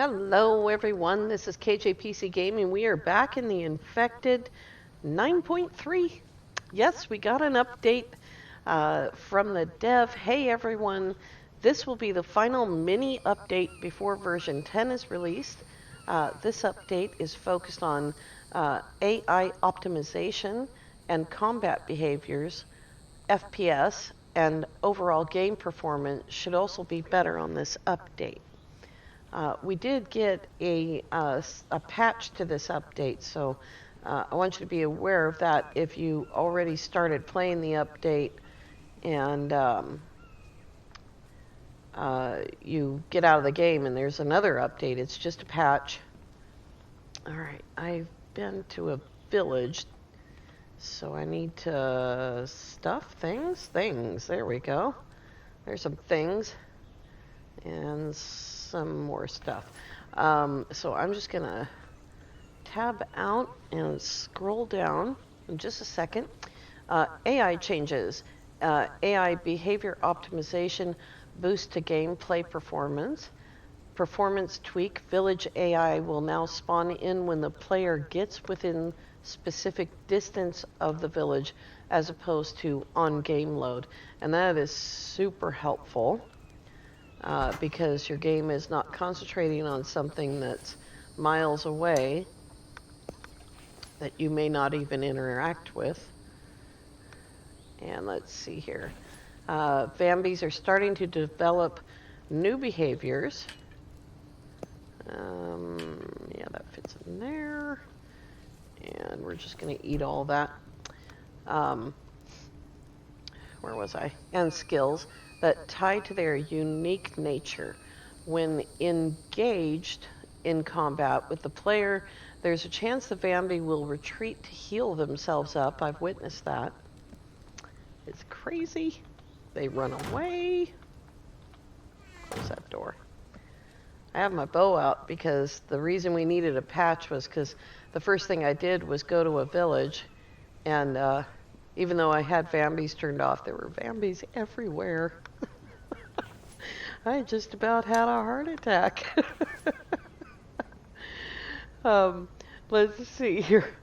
Hello everyone, this is KJPC Gaming. We are back in the Infected 9.3. Yes, we got an update from the dev. Hey everyone, this will be the final mini update before version 10 is released. This update is focused on AI optimization and combat behaviors. FPS and overall game performance should also be better on this update. We did get a patch to this update, so I want you to be aware of that if you already started playing the update and you get out of the game and there's another update. It's just a patch. Alright, I've been to a village, so I need to stuff things. There we go. There's some things and some more stuff. So I'm just gonna tab out and scroll down in just a second. AI changes. AI behavior optimization boost to gameplay performance. Performance tweak. Village AI will now spawn in when the player gets within specific distance of the village as opposed to on game load. And that is super helpful. Because your game is not concentrating on something that's miles away that you may not even interact with. And let's see here. Vambies are starting to develop new behaviors. Yeah, that fits in there. And we're just going to eat all that. Where was I? And skills that tie to their unique nature. When engaged in combat with the player, there's a chance the Vambi will retreat to heal themselves up. I've witnessed that. It's crazy. They run away. Close that door. I have my bow out because the reason we needed a patch was because the first thing I did was go to a village, and even though I had Vambies turned off, there were Vambies everywhere. I just about had a heart attack. Let's see here.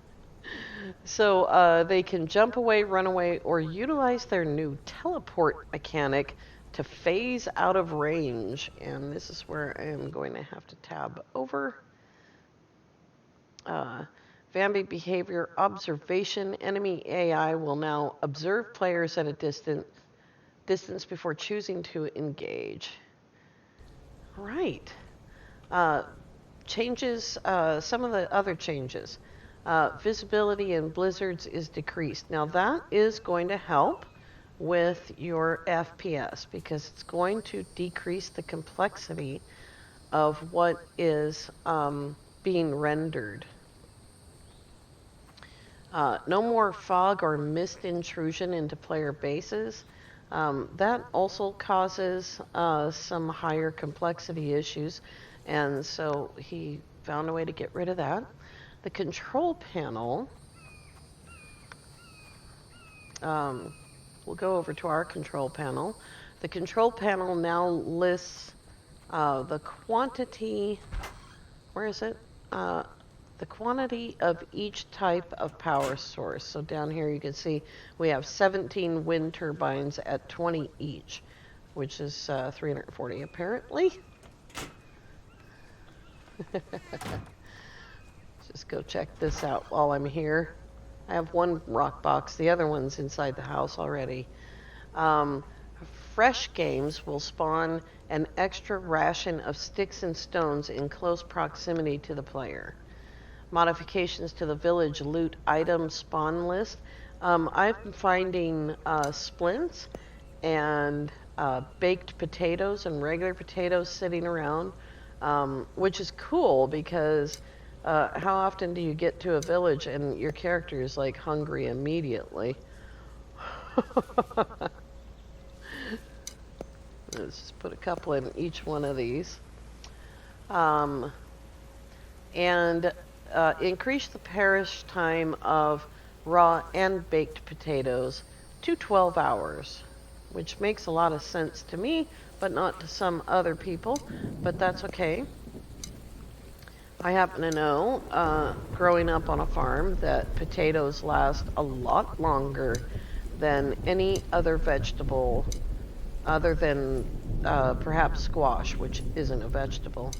So they can jump away, run away, or utilize their new teleport mechanic to phase out of range. And this is where I am going to have to tab over. Vambi behavior observation. Enemy AI will now observe players at a distance before choosing to engage. Right. Changes, some of the other changes. Visibility in blizzards is decreased. Now that is going to help with your FPS because it's going to decrease the complexity of what is being rendered. No more fog or mist intrusion into player bases. That also causes some higher complexity issues, and so he found a way to get rid of that. The control panel, we'll go over to our control panel. The control panel now lists the quantity, where is it? The quantity of each type of power source. So down here you can see we have 17 wind turbines at 20 each, which is 340 apparently. Just go check this out while I'm here. I have one rock box, the other one's inside the house already. Fresh games will spawn an extra ration of sticks and stones in close proximity to the player. Modifications to the village loot item spawn list. I've been finding splints and baked potatoes and regular potatoes sitting around, which is cool because how often do you get to a village and your character is like hungry immediately? Let's just put a couple in each one of these. And increase the perish time of raw and baked potatoes to 12 hours, which makes a lot of sense to me, but not to some other people, but that's okay. I happen to know, growing up on a farm, that potatoes last a lot longer than any other vegetable, other than perhaps squash, which isn't a vegetable.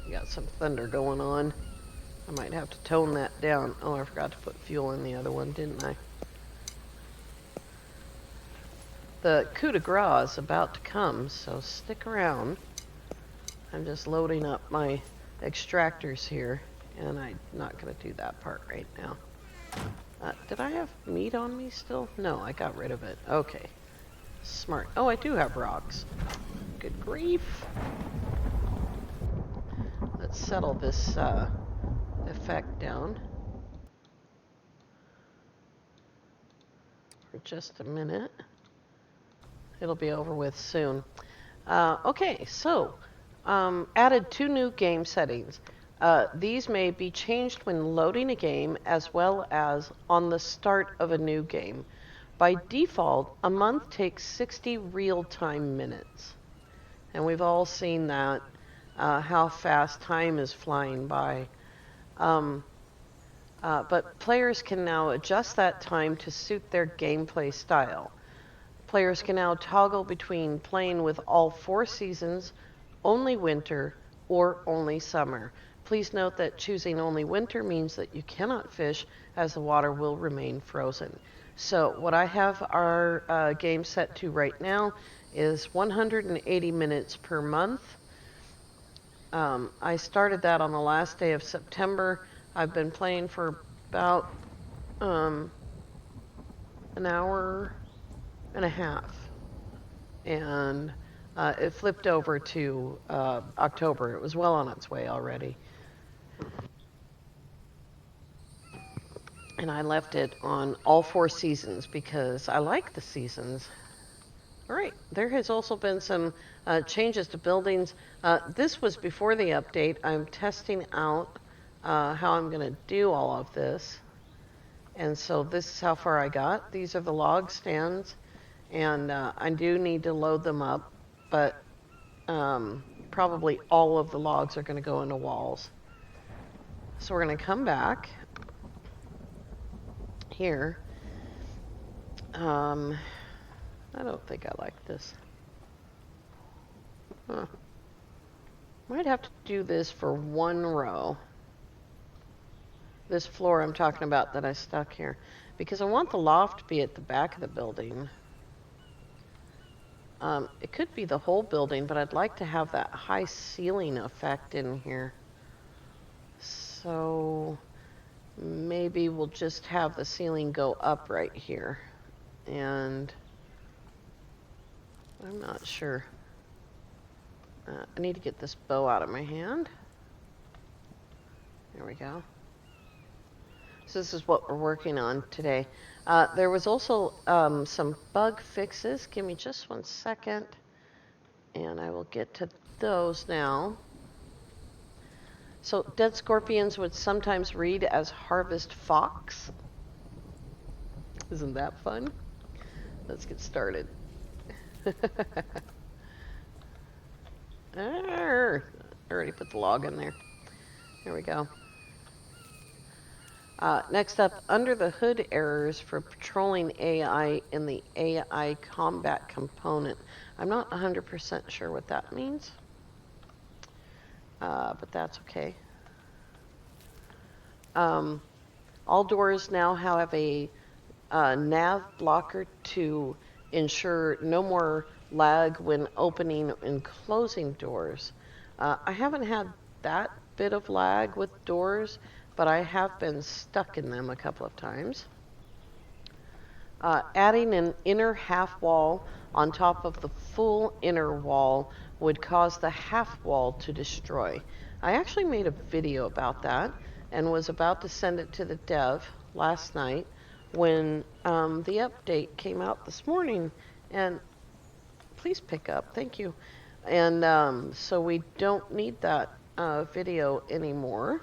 We got some thunder going on. I might have to tone that down. Oh, I forgot to put fuel in the other one, didn't I? The coup de grace is about to come, so stick around. I'm just loading up my extractors here, and I'm not going to do that part right now. Did I have meat on me still? No, I got rid of it. Okay. Smart. Oh, I do have rocks. Good grief. Let's settle this effect down for just a minute. It'll be over with soon. Okay, so added 2 new game settings. These may be changed when loading a game as well as on the start of a new game. By default, a month takes 60 real-time minutes. And we've all seen that, how fast time is flying by. But players can now adjust that time to suit their gameplay style. Players can now toggle between playing with all 4 seasons, only winter, or only summer. Please note that choosing only winter means that you cannot fish, as the water will remain frozen. So what I have our game set to right now is 180 minutes per month. I started that on the last day of September. I've been playing for about an hour and a half. And it flipped over to October. It was well on its way already. And I left it on all 4 seasons because I like the seasons. All right, there has also been some changes to buildings. This was before the update. I'm testing out how I'm going to do all of this. And so this is how far I got. These are the log stands. And I do need to load them up, but probably all of the logs are going to go into walls. So we're going to come back here. I don't think I like this. Might have to do this for 1 row. This floor I'm talking about that I stuck here. Because I want the loft to be at the back of the building. It could be the whole building, but I'd like to have that high ceiling effect in here. So maybe we'll just have the ceiling go up right here. And I'm not sure. I need to get this bow out of my hand. There we go. So this is what we're working on today. There was also some bug fixes. Give me just 1 second, and I will get to those now. So dead scorpions would sometimes read as harvest fox. Isn't that fun? Let's get started. I already put the log in there. There we go. Next up, under the hood errors for patrolling AI in the AI combat component. I'm not 100% sure what that means, but that's okay. All doors now have a nav blocker to ensure no more lag when opening and closing doors. I haven't had that bit of lag with doors, but I have been stuck in them a couple of times. Adding an inner half wall on top of the full inner wall would cause the half wall to destroy. I actually made a video about that and was about to send it to the dev last night when the update came out this morning. And please pick up, thank you. And so we don't need that video anymore.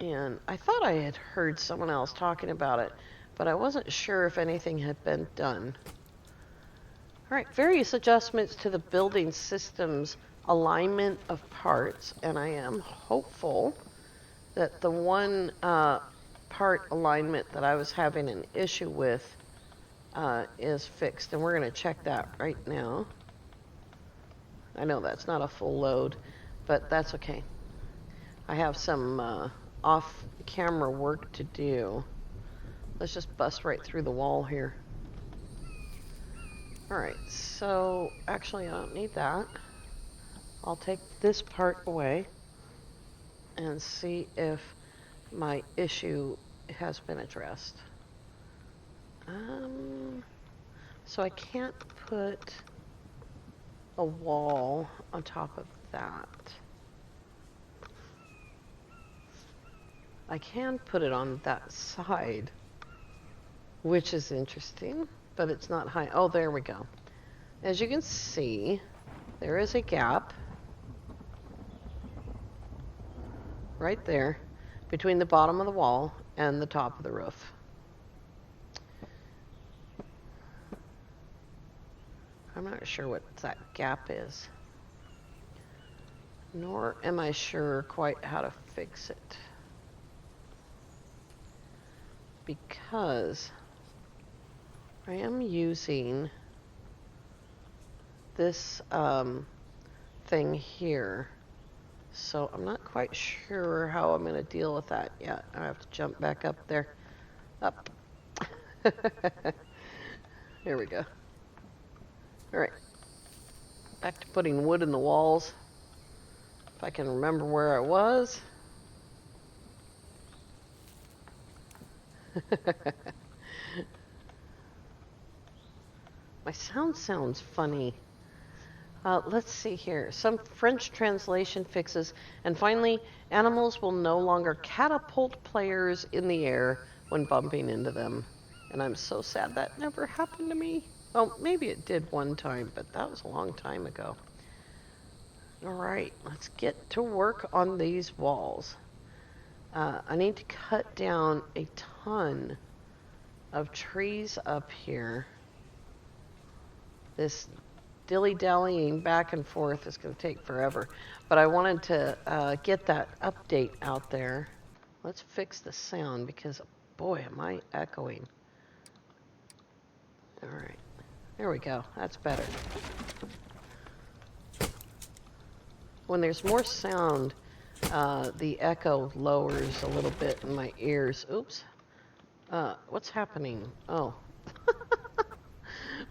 And I thought I had heard someone else talking about it, but I wasn't sure if anything had been done. All right, various adjustments to the building system's alignment of parts, and I am hopeful that the one part alignment that I was having an issue with is fixed, and we're going to check that right now. I know that's not a full load, but that's okay. I have some off-camera work to do. Let's just bust right through the wall here. Alright, so actually I don't need that. I'll take this part away and see if my issue has been addressed. So I can't put a wall on top of that. I can put it on that side, which is interesting, but it's not high. Oh, there we go. As you can see, there is a gap right there between the bottom of the wall and the top of the roof. I'm not sure what that gap is, nor am I sure quite how to fix it, because I am using this thing here, so I'm not quite sure how I'm going to deal with that yet. I have to jump back up there. Up. There we go. All right. Back to putting wood in the walls. If I can remember where I was. My sound sounds funny. Let's see here. Some French translation fixes. And finally, animals will no longer catapult players in the air when bumping into them. And I'm so sad that never happened to me. Oh, maybe it did one time, but that was a long time ago. All right, let's get to work on these walls. I need to cut down a ton of trees up here. This dilly-dallying back and forth is going to take forever, but I wanted to get that update out there. Let's fix the sound because, boy, am I echoing. All right, there we go. That's better. When there's more sound, the echo lowers a little bit in my ears. Oops. What's happening? Oh.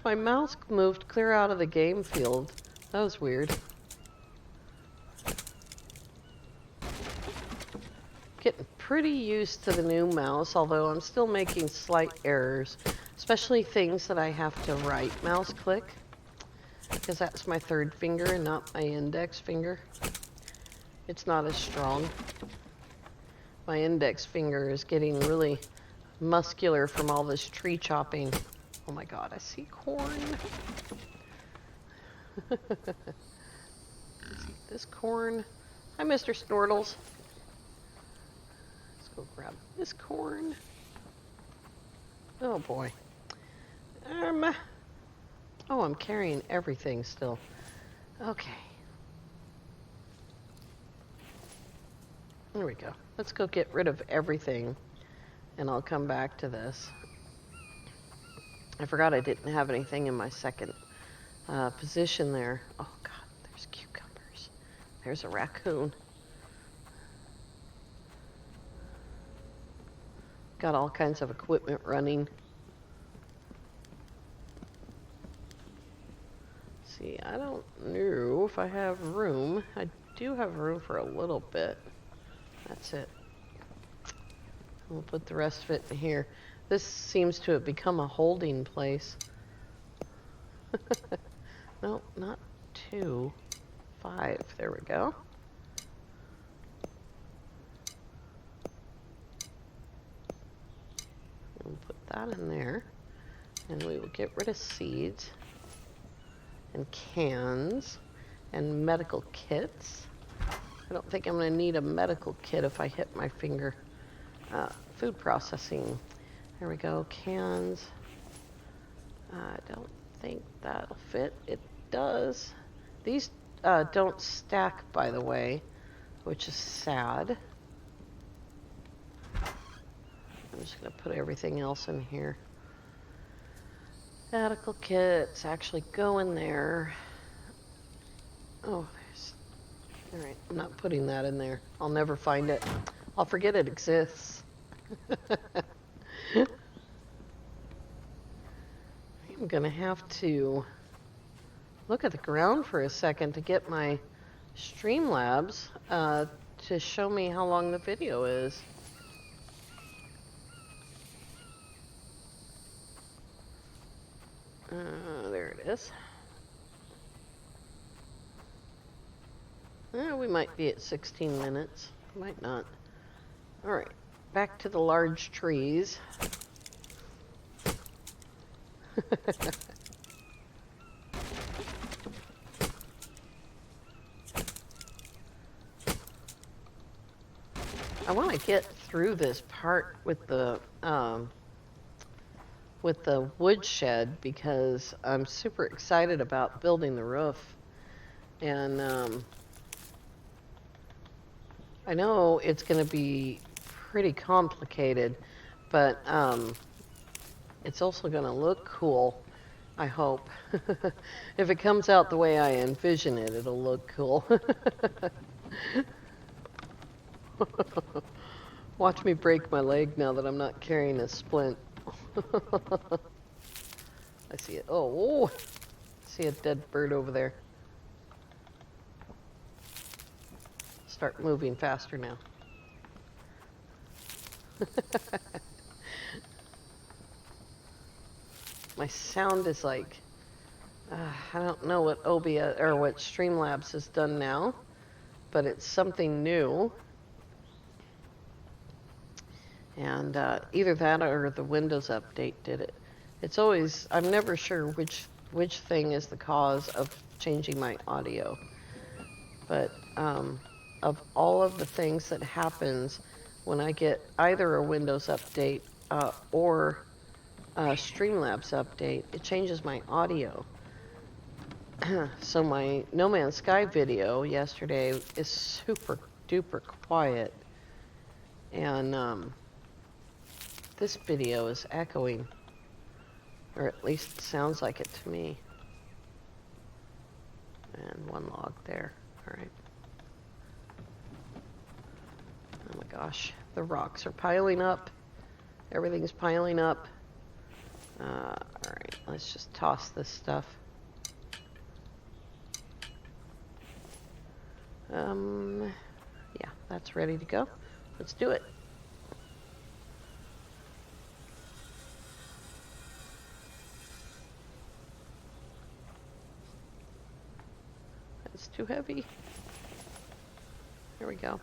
My mouse moved clear out of the game field. That was weird. Getting pretty used to the new mouse, although I'm still making slight errors, especially things that I have to right mouse click, because that's my third finger and not my index finger. It's not as strong. My index finger is getting really muscular from all this tree chopping. Oh my god, I see corn. This corn. Hi, Mr. Snortles. Let's go grab this corn. Oh boy. Oh, I'm carrying everything still. Okay. There we go. Let's go get rid of everything, and I'll come back to this. I forgot I didn't have anything in my second position there. Oh god, there's cucumbers. There's a raccoon. Got all kinds of equipment running. See, I don't know if I have room. I do have room for a little bit. That's it. We'll put the rest of it in here. This seems to have become a holding place. No, not 2. 5. There we go. We'll put that in there. And we will get rid of seeds and cans and medical kits. I don't think I'm going to need a medical kit if I hit my finger. Food processing. There we go. Cans. I don't think that'll fit. It does. These don't stack, by the way, which is sad. I'm just going to put everything else in here. Medical kits actually go in there. Oh, there's... Alright, I'm not putting that in there. I'll never find it. I'll forget it exists. I'm going to have to look at the ground for a second to get my Streamlabs to show me how long the video is. There it is. We might be at 16 minutes. Might not. Alright, back to the large trees. I want to get through this part with the woodshed because I'm super excited about building the roof, and I know it's going to be pretty complicated, but it's also going to look cool, I hope. If it comes out the way I envision it, it'll look cool. Watch me break my leg now that I'm not carrying a splint. I see it. Oh, I see a dead bird over there. Start moving faster now. My sound is like, I don't know what OBS or what Streamlabs has done now, but it's something new. And either that or the Windows update did it. It's always, I'm never sure which thing is the cause of changing my audio. But of all of the things that happens when I get either a Windows update or a Streamlabs update, it changes my audio. So my No Man's Sky video yesterday is super duper quiet. And this video is echoing, or at least sounds like it to me. And one log there. All right. Oh my gosh, the rocks are piling up. Everything's piling up. All right, let's just toss this stuff. Yeah, that's ready to go. Let's do it. It's too heavy. There we go.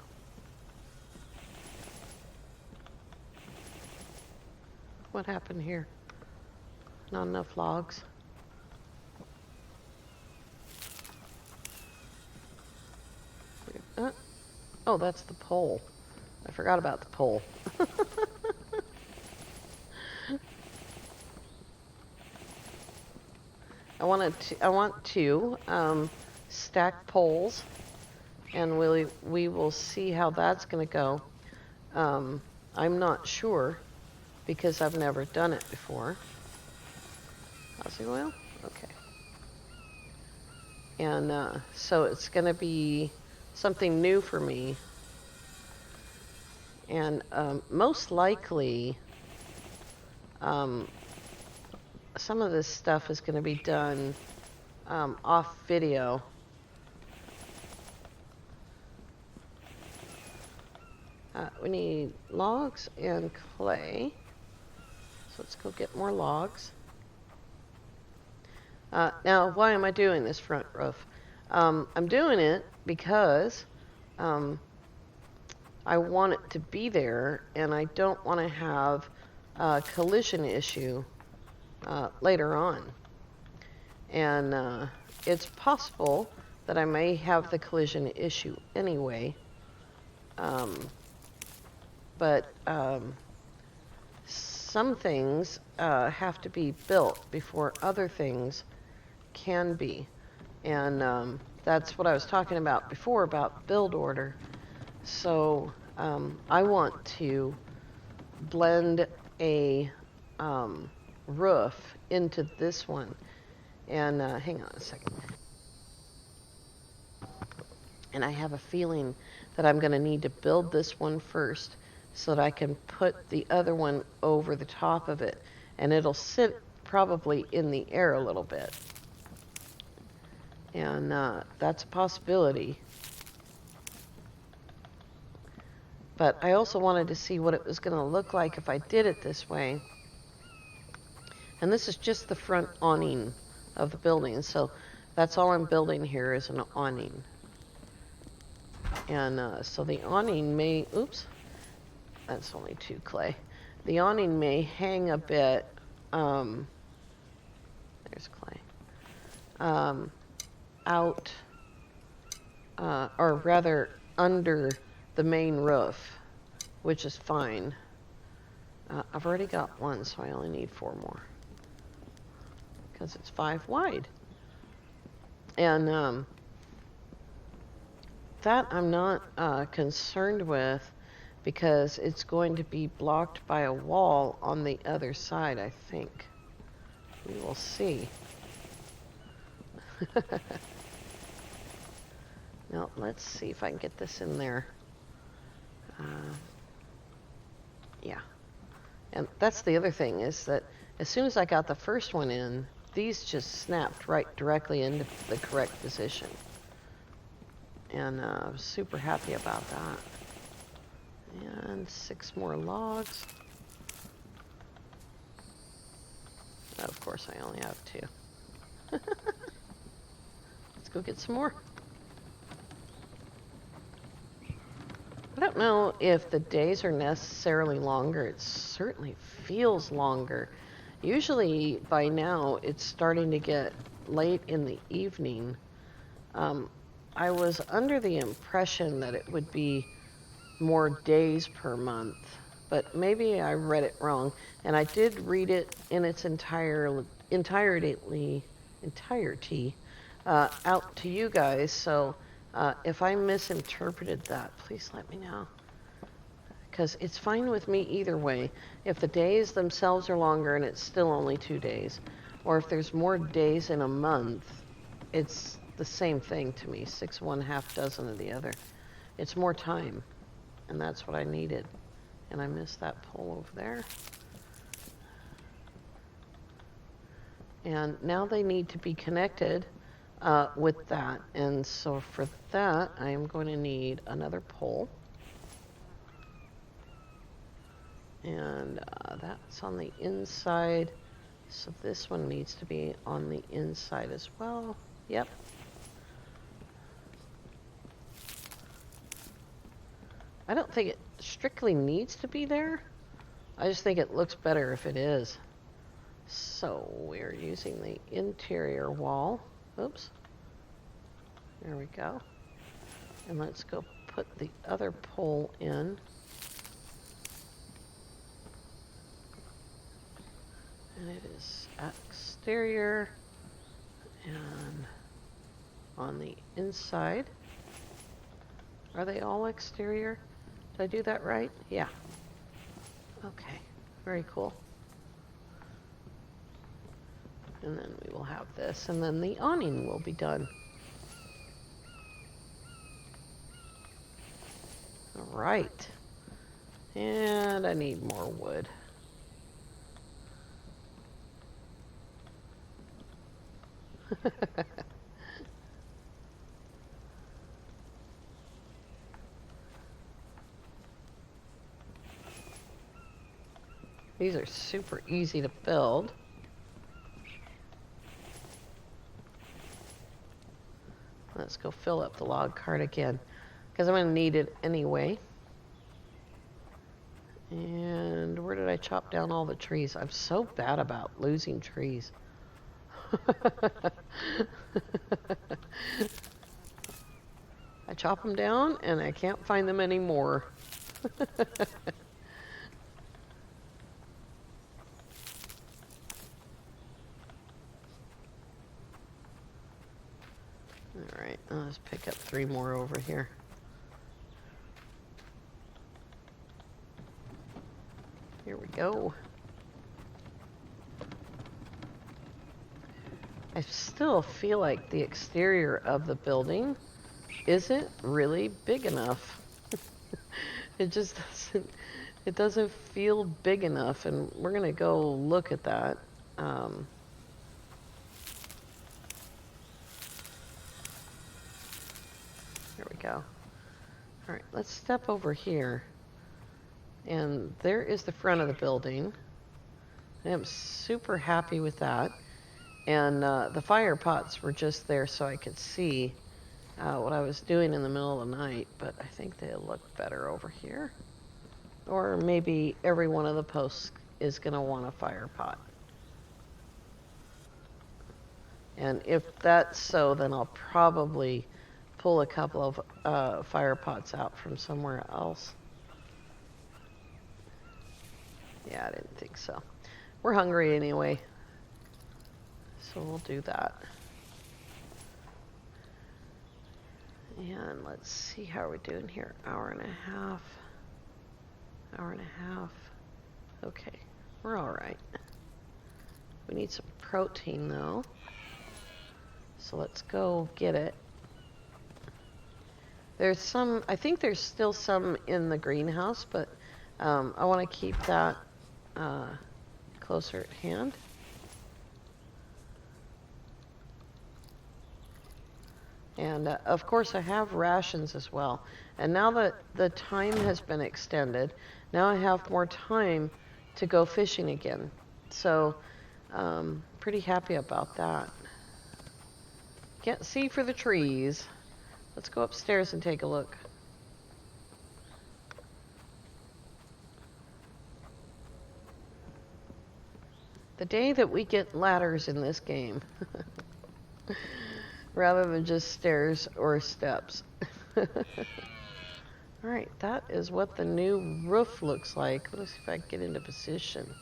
What happened here? Not enough logs. Oh, that's the pole. I forgot about the pole. I want to stack poles, and we will see how that's going to go. I'm not sure because I've never done it before. Housing oil? Okay. And so it's going to be something new for me. And most likely, some of this stuff is going to be done off video. We need logs and clay. So let's go get more logs. Now, why am I doing this front roof? I'm doing it because I want it to be there, and I don't want to have a collision issue later on. And it's possible that I may have the collision issue anyway. But some things have to be built before other things can be. And that's what I was talking about before about build order. So I want to blend a roof into this one. And hang on a second. And I have a feeling that I'm going to need to build this one first so that I can put the other one over the top of it. And it'll sit probably in the air a little bit. And that's a possibility. But I also wanted to see what it was going to look like if I did it this way. And this is just the front awning of the building. So that's all I'm building here is an awning. And so the awning may, oops, that's only 2 clay. The awning may hang a bit, there's clay, out, or rather under the main roof, which is fine. I've already got 1, so I only need 4 more. Because it's 5 wide. And that I'm not concerned with because it's going to be blocked by a wall on the other side, I think. We will see. Now, let's see if I can get this in there. Yeah. And that's the other thing is that as soon as I got the first one in, these just snapped right directly into the correct position. And I was super happy about that. And 6 more logs. Of course, I only have 2. Let's go get some more. I don't know if the days are necessarily longer. It certainly feels longer. Usually by now it's starting to get late in the evening. I was under the impression that it would be more days per month, but maybe I read it wrong. And I did read it in its entirety out to you guys. So if I misinterpreted that, please let me know. Because it's fine with me either way. If the days themselves are longer and it's still only 2 days, or if there's more days in a month, it's the same thing to me, 6 1/2 dozen of the other. It's more time, and that's what I needed. And I missed that pole over there. And now they need to be connected with that. And so for that, I am going to need another pole. And that's on the inside. So this one needs to be on the inside as well. Yep. I don't think it strictly needs to be there. I just think it looks better if it is. So we're using the interior wall. Oops. There we go. And let's go put the other pole in. And it is exterior and on the inside. Are they all exterior? Did I do that right? Yeah. Okay, very cool. And then we will have this, and then the awning will be done. All right. And I need more wood. These are super easy to build. Let's go fill up the log cart again, because I'm going to need it anyway. And where did I chop down all the trees? I'm so bad about losing trees. I chop them down and I can't find them anymore. Alright, let's pick up 3 more over here. Here we go. I still feel like the exterior of the building isn't really big enough. It just doesn't feel big enough, and we're gonna go look at that. Here we go. All right, let's step over here. And there is the front of the building. I am super happy with that. And the fire pots were just there so I could see what I was doing in the middle of the night, but I think they look better over here. Or maybe every one of the posts is going to want a fire pot. And if that's so, then I'll probably pull a couple of fire pots out from somewhere else. Yeah, I didn't think so. We're hungry anyway, so we'll do that. And let's see how we're doing here. Hour and a half. Hour and a half. Okay, we're all right. We need some protein though, so let's go get it. There's some, I think there's still some in the greenhouse, but I want to keep that closer at hand. And of course I have rations as well. And now that the time has been extended, now I have more time to go fishing again. So pretty happy about that. Can't see for the trees. Let's go upstairs and take a look. The day that we get ladders in this game. Rather than just stairs or steps. Alright, that is what the new roof looks like. Let's see if I can get into position.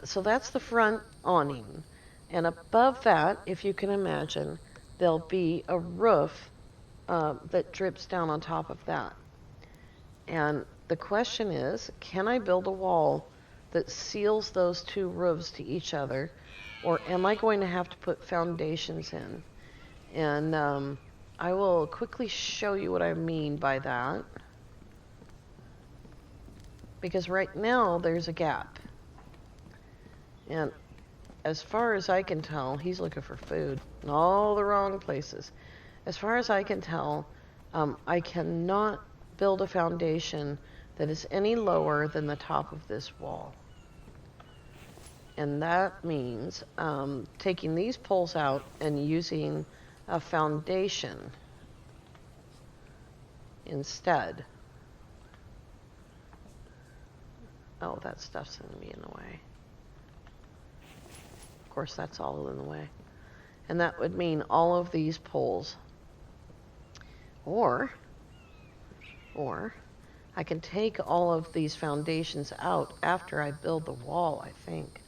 So that's the front awning. And above that, if you can imagine, there'll be a roof that drips down on top of that. And the question is, can I build a wall that seals those two roofs to each other? Or am I going to have to put foundations in? And I will quickly show you what I mean by that. Because right now, there's a gap. And as far as I can tell, he's looking for food in all the wrong places. As far as I can tell, I cannot build a foundation that is any lower than the top of this wall. And that means taking these poles out and using a foundation instead. Oh, that stuff's going to be in the way. Of course, that's all in the way. And that would mean all of these poles. Or I can take all of these foundations out after I build the wall, I think.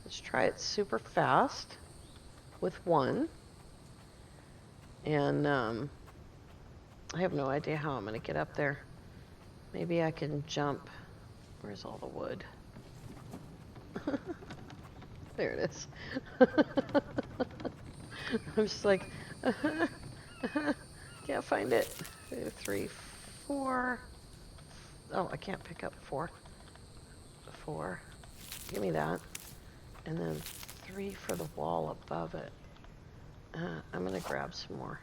Let's try it super fast with one. And I have no idea how I'm going to get up there. Maybe I can jump. Where's all the wood? There it is. I'm just like, can't find it. 2, 3, 4. Oh, I can't pick up 4. 4. Give me that. And then 3 for the wall above it. I'm going to grab some more.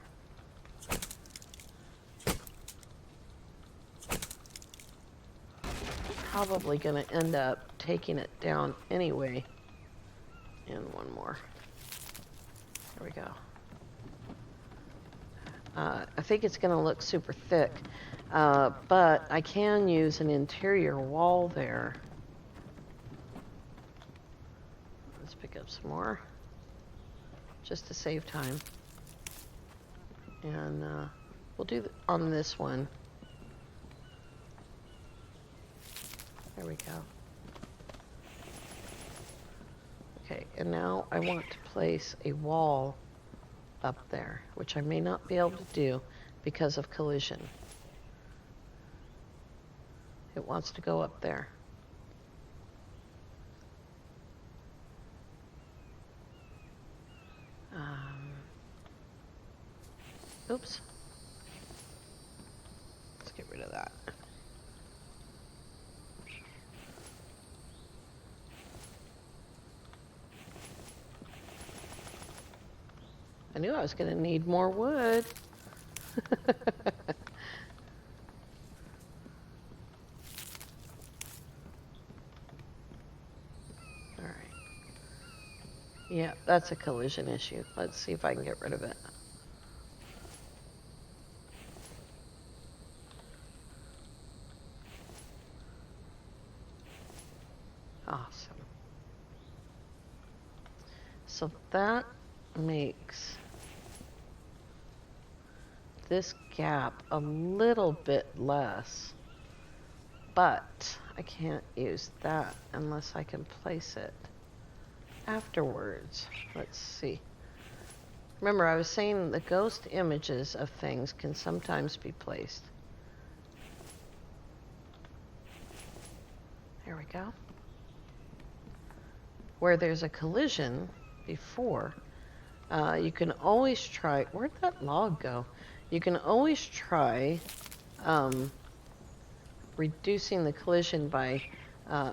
Probably going to end up taking it down anyway. And one more. There we go. I think it's going to look super thick, but I can use an interior wall there. Let's pick up some more, just to save time. And we'll do on this one. There we go. Okay, and now I want to place a wall up there, which I may not be able to do because of collision. It wants to go up there. Oops. Let's get rid of that. I knew I was going to need more wood. All right. Yeah, that's a collision issue. Let's see if I can get rid of it. Awesome. So that makes this gap a little bit less, but I can't use that unless I can place it afterwards. Let's see. Remember, I was saying the ghost images of things can sometimes be placed. There we go. Where there's a collision before, you can always try, where'd that log go? You can always try reducing the collision by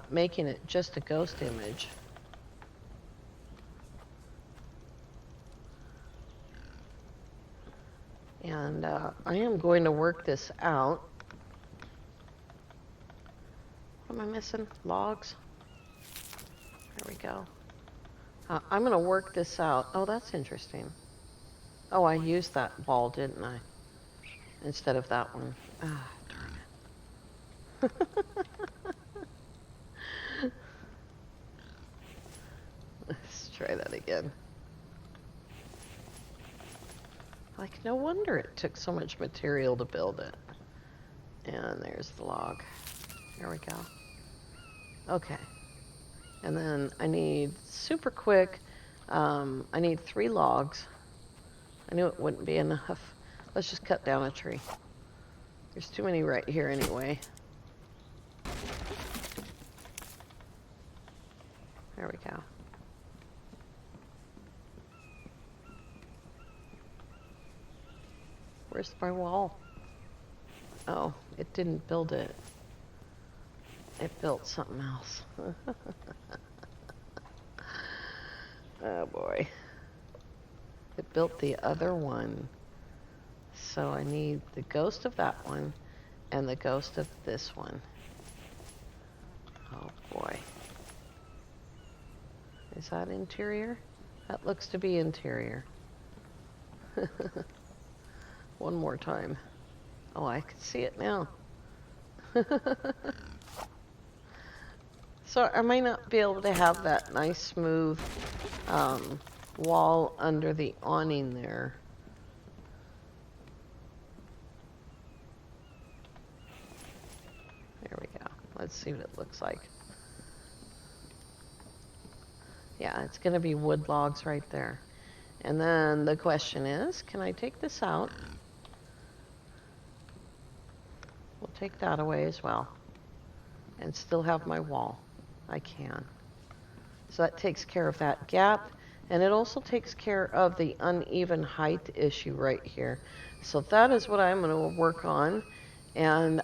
making it just a ghost image. And I am going to work this out. What am I missing? Logs? There we go. I'm going to work this out. Oh, that's interesting. Oh, I used that wall, didn't I? Instead of that one. Ah, darn it. Let's try that again. Like, no wonder it took so much material to build it. And there's the log. There we go. Okay. And then I need, super quick, I need 3 logs. I knew it wouldn't be enough. Let's just cut down a tree. There's too many right here anyway. There we go. Where's my wall? Oh, it didn't build it. It built something else. Oh boy. It built the other one. So I need the ghost of that one and the ghost of this one. Oh boy. Is that interior? That looks to be interior. One more time. Oh, I can see it now. So I might not be able to have that nice smooth wall under the awning there. There we go. Let's see what it looks like. Yeah, it's going to be wood logs right there. And then the question is, can I take this out? We'll take that away as well. And still have my wall. I can. So that takes care of that gap. And it also takes care of the uneven height issue right here. So that is what I'm going to work on. And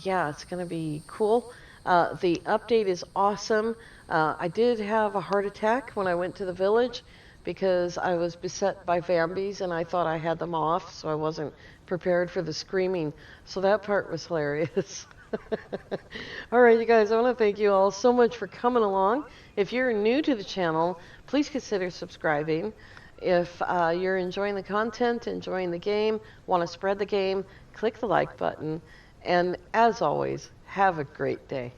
yeah, it's going to be cool. The update is awesome. I did have a heart attack when I went to the village because I was beset by Vambies and I thought I had them off, so I wasn't prepared for the screaming. So that part was hilarious. All right, you guys, I want to thank you all so much for coming along. If you're new to the channel, please consider subscribing. If you're enjoying the content, enjoying the game, want to spread the game, click the like button. And as always, have a great day.